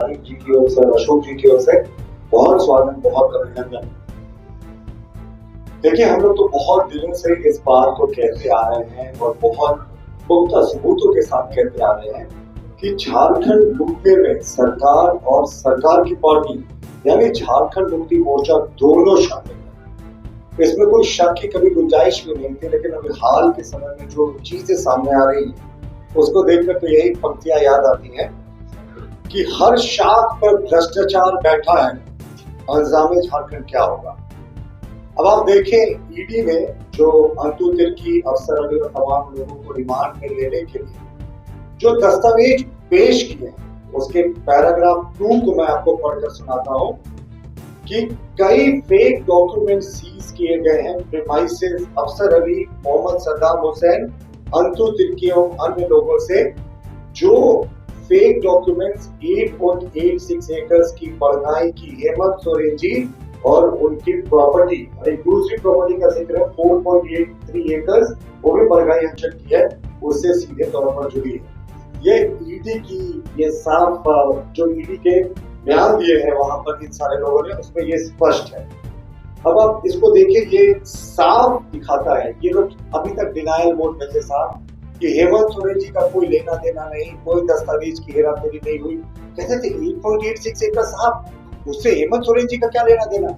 जी की ओर से, अशोक जी की ओर से बहुत स्वागत, बहुत अभिनंदन। देखिए, हम लोग तो बहुत दिनों से इस बात को कहते आ रहे हैं और बहुत पुख्ता सबूतों के साथ कहते आ रहे हैं कि झारखंड लूटने में सरकार और सरकार की पार्टी यानी झारखंड मुक्ति मोर्चा दोनों शामिल है। इसमें कोई शक की कभी गुंजाइश भी नहीं थी, लेकिन अभी हाल के समय में जो चीजें सामने आ रही है उसको देखकर तो यही पंक्तियां याद आती हैं कि हर शाख पर भ्रष्टाचार बैठा है, अंजामे झारखंड क्या होगा। अब आप देखें, ईडी ने जो अंतु तिर्की, अफसर अली और तमाम लोगों को रिमांड में लेने के लिए जो दस्तावेज पेश किए हैं, उसके पैराग्राफ 2 को मैं आपको पढ़कर सुनाता हूं कि कई फेक डॉक्यूमेंट सीज किए गए हैं प्रीमाइसेस अफसर अली, मोहम्मद सद्दाम हुसैन, अंतु तिर्की और अन्य लोगों से, जो फेक डॉक्यूमेंट्स 8.86 एकर्स की बढ़ाई की हेमंत सोरेन जी और उनकी प्रॉपर्टी, एक दूसरी प्रॉपर्टी का जिक्र है 4.83 एकर्स, वो भी बढ़ाई अंचल की है, उससे सीधे तौर पर जुड़ी है। ये ईडी की ये साफ जो ईडी के बयान दिए हैं वहां पर इन सारे लोगों ने, उसमें ये स्पष्ट है। अब आप इसको देखिए, ये साफ दिखाता है, ये लोग अभी तक डिनायल मोड में थे साहब, कि हेमंत सोरेन जी का कोई लेना देना नहीं, कोई दस्तावेज की हेराफेरी नहीं हुई। कहते थे 8.86 एकड़ साहब, उससे हेमंत सोरेन जी का क्या लेना देना।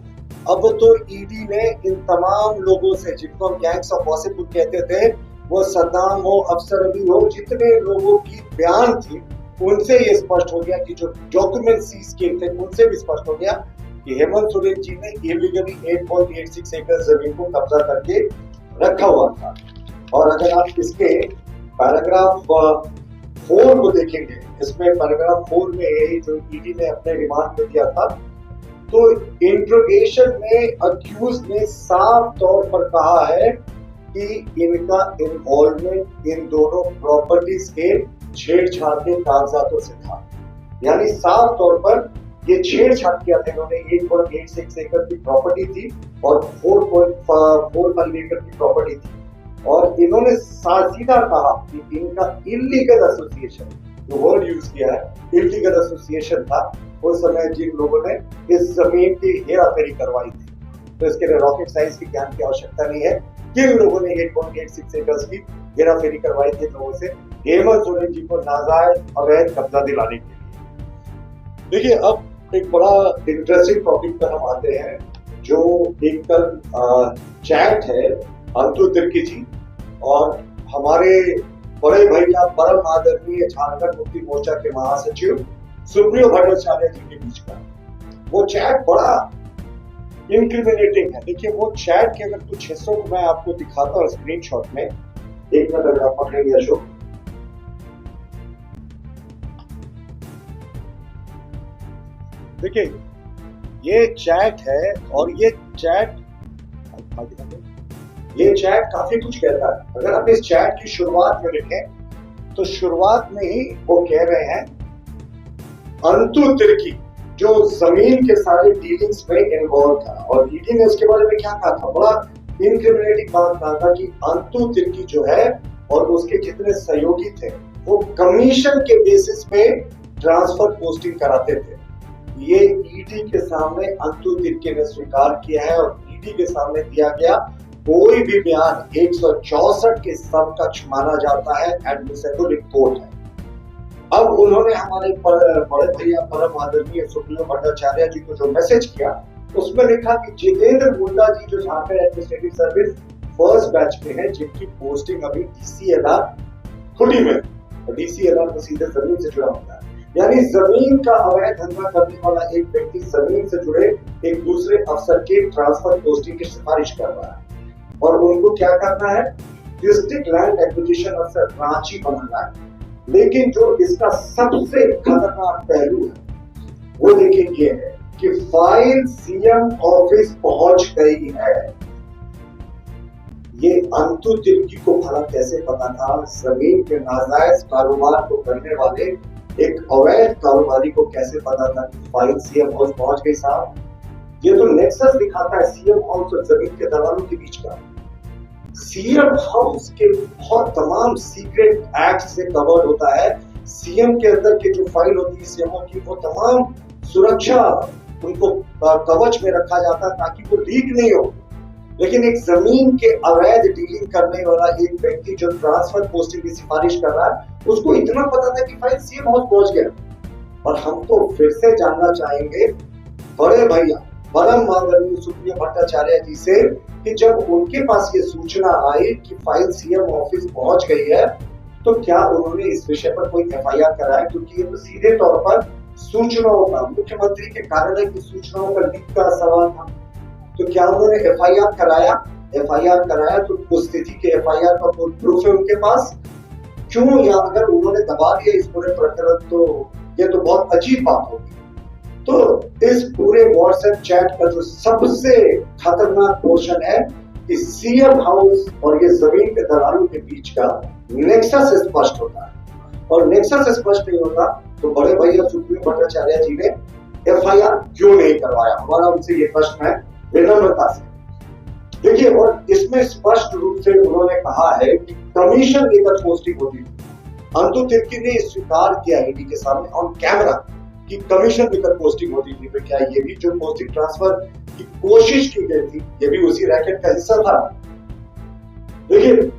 अब तो ईडी ने इन तमाम लोगों से, जिनको हम गैंग्स ऑफ गॉसिप कहते थे, वो सद्दाम हो, अफसर अली हो, जितने लोगों की बयान थी, उनसे ये स्पष्ट हो गया कि जो डॉक्यूमेंट सीज किए थे उनसे भी स्पष्ट हो गया कि हेमंत सोरेन जी ने इलीगली 8.86 एकड़ जमीन को कब्जा करके रखा हुआ था। और अगर आप इसके पैराग्राफ 4 को देखेंगे, इसमें पैराग्राफ 4 में जो ईडी ने अपने रिमांड में दिया था, तो इंट्रोगेशन में अक्यूज ने साफ तौर पर कहा है कि इनका इन्वॉल्वमेंट इन दोनों प्रॉपर्टीज के छेड़छाड़ के कागजातों से था। यानी साफ तौर पर ये छेड़छाड़ किया था इन्होंने। 8.86 एकड़ की प्रॉपर्टी थी और 4.45 एकड़ की प्रॉपर्टी थी, और इन्होंने सीधा कहा कि इनका इलीगल एसोसिएशन, जो वर्ड यूज किया है, इलीगल एसोसिएशन था उस समय जिन लोगों ने इस जमीन की हेराफेरी करवाई थी। तो इसके लिए रॉकेट साइंस की ज्ञान की आवश्यकता नहीं है। किन लोगों ने 8.86 एकड़ की हेराफेरी करवाई थी लोगों से, हेमंत सोरेन जी को नाजायज अवैध कब्जा दिलाने के लिए। देखिए, अब एक बड़ा इंटरेस्टिंग टॉपिक पर हम आते हैं, जो एक कल चैट है अंतु तिर्की जी और हमारे बड़े भैया परम आदरणीय झारखंड मुक्ति मोर्चा के महासचिव सुप्रियो भट्टाचार्य जी के बीच का वो चैट बड़ा इंक्रिमिनेटिंग है। देखिए, वो चैट के अगर कुछ हिस्सों को मैं आपको दिखाता हूँ स्क्रीनशॉट में, एक मिनट अगर आप पकड़ेंगे अशोक। देखिए, ये चैट है और ये चैट काफी कुछ कहता है। अगर आप इस चैट की शुरुआत में देखें तो शुरुआत में ही वो कह रहे हैं अंतु तिर्की जो जमीन के सारे डीलिंग्स में इन्वॉल्व था, और ईडी ने उसके बारे में क्या कहा था, बड़ा इनक्रिमिनेटिंग बात कहा था कि अंतु तिर्की जो है और उसके जितने सहयोगी थे वो कमीशन के बेसिस पे ट्रांसफर पोस्टिंग कराते थे। ये ईडी के सामने अंतु तिर्की ने स्वीकार किया है, और ईडी के सामने दिया गया कोई भी बयान 164 के समकक्ष माना जाता है, एडमिसेबल इन कोर्ट है। अब उन्होंने हमारे बड़े भैया परम आदरणीय सुप्रियो भट्टाचार्य जी को जो मैसेज किया, उसमें लिखा कि जितेंद्र मुंडा जी जो Jharkhand administrative service first batch में है, जिनकी पोस्टिंग अभी डीसीएलआर खुली में, डीसीएलआर तो सीधे जमीन से जुड़ा होता है, यानी जमीन का अवैध धंधा करने वाला एक व्यक्ति जमीन से जुड़े एक दूसरे अफसर के ट्रांसफर पोस्टिंग की सिफारिश कर रहा है, और उनको क्या करना है, डिस्ट्रिक्ट लैंड एक्विजिशन अफसर रांची बनाना है। लेकिन जो इसका सबसे खतरनाक पहलू है वो देखिए ये है कि फाइल सीएम ऑफिस पहुंच गई है। ये अंतु तिर्की को भला कैसे पता था, जमीन के नाजायज कारोबार को करने वाले एक अवैध कारोबारी को कैसे पता था कि फाइल सीएम हाउस पहुंच गई साहब। ये तो नेक्सस दिखाता है सीएम हाउस और जमीन के दलालों के बीच का। सीएम हाउस के बहुत तमाम सीक्रेट एक्ट से कवर्ड होता है सीएम के अंदर की जो फाइल होती है सीएमओ की, वो तमाम सुरक्षा उनको कवच में रखा जाता है ताकि वो लीक नहीं हो। लेकिन एक जमीन के अवैध डीलिंग करने वाला एक व्यक्ति जो ट्रांसफर पोस्टिंग की सिफारिश कर रहा है, उसको इतना पता था कि फाइल सीएम हाउस पहुंच गया। और हम तो फिर से जानना चाहेंगे बड़े भैया परम आदरणीय सुप्रियो भट्टाचार्य जी से कि जब उनके पास ये सूचना आई कि फाइल सीएम ऑफिस पहुंच गई है, तो क्या उन्होंने इस विषय पर कोई एफआईआर कराया? क्योंकि ये तो सीधे तौर पर सूचनाओं का, मुख्यमंत्री के कार्यालय की सूचनाओं का लीक का सवाल था। तो क्या उन्होंने एफआईआर कराया? एफआईआर कराया तो उस स्थिति के एफआईआर का कोई प्रूफ है उनके पास? क्यों? या अगर उन्होंने दबा दिया इस पूरे प्रकरण, तो ये तो बहुत अजीब बात होगी। तो इस पूरे व्हाट्सएप चैट का जो सबसे खतरनाक पोर्शन है कि सीएम हाउस और ये जमीन के दलालों के बीच का नेक्सस स्पष्ट होता है। और नेक्सस स्पष्ट नहीं होता तो बड़े भैया सुप्रियो भट्टाचार्य जी ने एफआईआर क्यों नहीं करवाया? हमारा उनसे ये प्रश्न है विनम्रता से। देखिए, और इसमें स्पष्ट रूप से उन्होंने कहा है कि कमीशन लेकर पोस्टिंग होती थी। अंतु तिर्की ने स्वीकार किया ईडी के सामने ऑन कैमरा कि कमीशन लेकर पोस्टिंग होती थी। तो क्या ये भी जो पोस्टिंग ट्रांसफर की कोशिश की गई थी, ये भी उसी रैकेट का हिस्सा था? देखिए,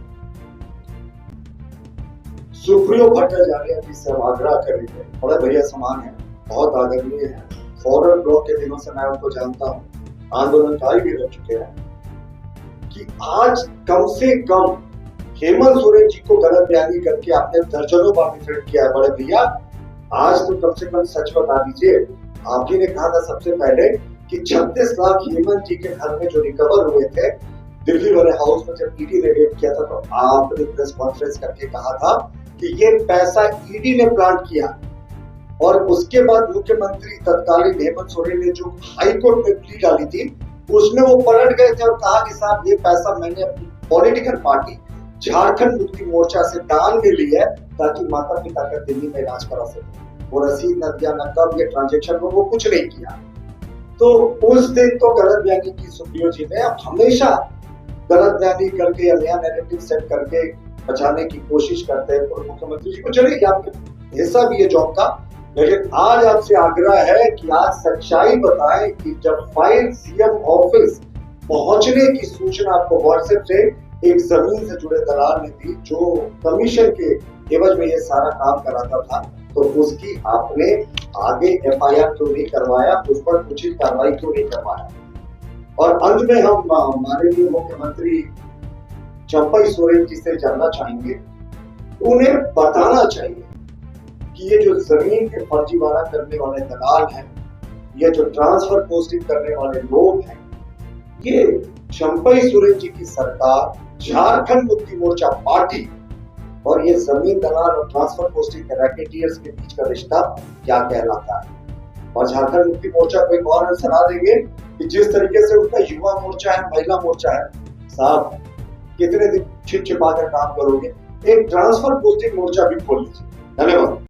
सुप्रियो भट्टाचार्य जी से हम आग्रह करेंगे, बड़े भैया समान है, बहुत आदरणीय है, फॉरवर्ड ब्लॉक के दिनों से मैं उनको जानता हूँ, आंदोलनकारी भी रह चुके हैं, कि आज कम से कम हेमंत सोरेन जी को गलत बयानी करके आपने दर्जनों बार डिफेंड किया है। बड़े भैया, आज तो कम से कम सच बता दीजिए। आप ही ने कहा था सबसे पहले कि 36 लाख हेमंत जी के घर में जो रिकवर हुए थे दिल्ली वाले हाउस में, जब ईडी ने रेड किया था, तो आपने प्रेस कॉन्फ्रेंस करके कहा था कि ये पैसा ईडी ने प्लांट किया। और उसके बाद मुख्यमंत्री तत्कालीन हेमंत सोरेन ने जो हाईकोर्ट में प्ली डाली थी, उसमें वो पलट गए थे और कहा कि साहब ये पैसा मैंने अपनी पॉलिटिकल पार्टी झारखंड मुक्ति मोर्चा से दान में ली है ताकि माता पिता का दिल्ली में इलाज करा सके। वो रसीद न दिया, न कब ये ट्रांजेक्शन में वो कुछ नहीं किया। तो उस दिन तो गलत बयानी की सुप्रियो जी ने। अब हमेशा गलत बयानी करके या नया नैरेटिव सेट करके बचाने की कोशिश करते हैं पूर्व मुख्यमंत्री जी को। चलिए, आपके हिस्सा भी है जॉब का, लेकिन आज आपसे आग्रह है कि आज सच्चाई बताएं कि जब फाइल सीएम ऑफिस पहुंचने की सूचना आपको व्हाट्सएप से एक जमीन से जुड़े दलाल ने दी, जो कमीशन के एवज में ये सारा काम कराता था, तो उसकी आपने आगे एफआईआर क्यों नहीं करवाया? उस पर उचित कार्रवाई क्यों नहीं करवाया? और अंत में हम माननीय मुख्यमंत्री चंपई सोरेन जी से जानना चाहेंगे, उन्हें बताना चाहिए कि ये जो जमीन के फर्जीवाड़ा करने वाले दलाल हैं, ये जो ट्रांसफर पोस्टिंग करने वाले लोग हैं, ये चंपई सोरेन जी की सरकार, झारखंड मुक्ति मोर्चा पार्टी और ये जमीन दलाल और ट्रांसफर पोस्टिंग के रैकेटियर्स के बीच का रिश्ता क्या कहलाता है? और झारखंड मुक्ति मोर्चा को एक और सलाह देंगे कि जिस तरीके से उनका युवा मोर्चा है, महिला मोर्चा है, साहब कितने दिन छिप छिपा कर काम करोगे? एक ट्रांसफर पोस्टिंग मोर्चा भी खोल लीजिए। धन्यवाद।